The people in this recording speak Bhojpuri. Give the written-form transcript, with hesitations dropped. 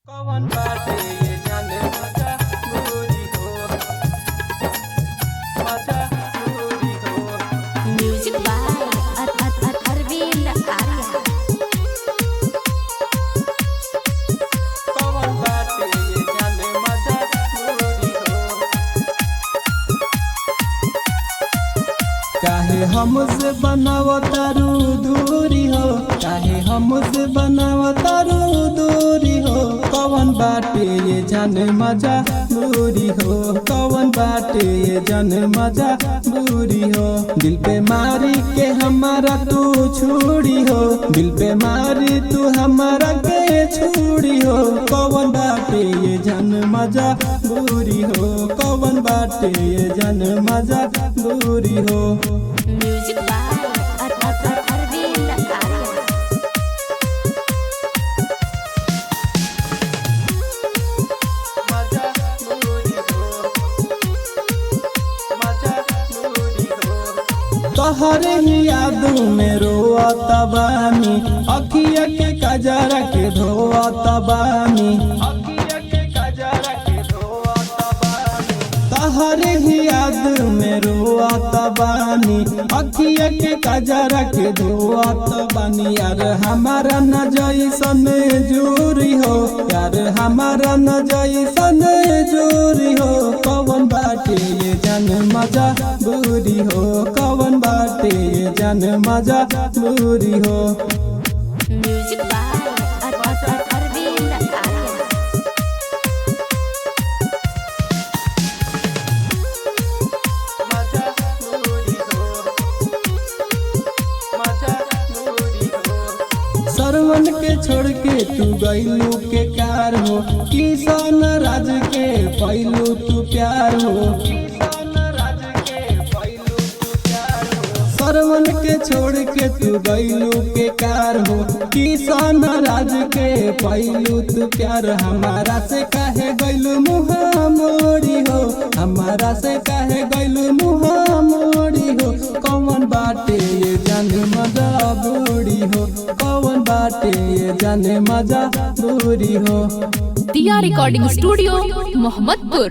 कौन बाटे ये जाने मजा गोरी हो, मजा गोरी हो। Music by Arvind Arya. कौन बाटे ये जाने मजा गोरी हो। काहे हमसे बनावतारू दूरी हो, काहे हमसे बनावतारू दूरी हो। कौन बाटे ये जाने मजा बुरी हो, कौन बाटे ये जाने मजा बुरी हो। दिल पे मारी के हमारा तू छुरी हो, दिल पे मारी तू हमारा के छुरी हो। कौन बाटे ये जाने मजा बुरी हो, कौन बाटे ये जाने मजा बुरी हो। Music by Arvind Arya. मजा गोरी हो, मजा गोरी हो। तोहरे ही याद में रोता बानी, अखिया के कजरा के धोता बानी, अखिया के कजरा के धोता बानी। तोहरे ही याद में रोता बानी, अखिया के कजरा के धोता बानी। यार हमारा न जैसन जोरी हो, यार हमारा न जैसन जोरी हो। कौन बाटे ये जान मजा बुरी हो, कौन बाटे ये जान मजा बुरी हो। Music by Arvind Arya. मजा गोरी हो, मजा गोरी हो। सरवन के छोड़ के तू गईलू के कार हो, किसान राज के पैलू तू प्यार हो, किसान राज के पैलू तू प्यार हो। सरवन के छोड़ के तू गईलू के कार हो, किसान राज के पैलू तू प्यार। हमारा से काहे गईलू मुहा मोड़ी हो, हमारा से काहे गईलू मुहा मोड़ी हो। कौन बाटे ये जाने मजा बुरी हो, कौन बाटे ये जाने मजा बुरी हो। दिया रिकॉर्डिंग स्टूडियो मोहम्मदपुर।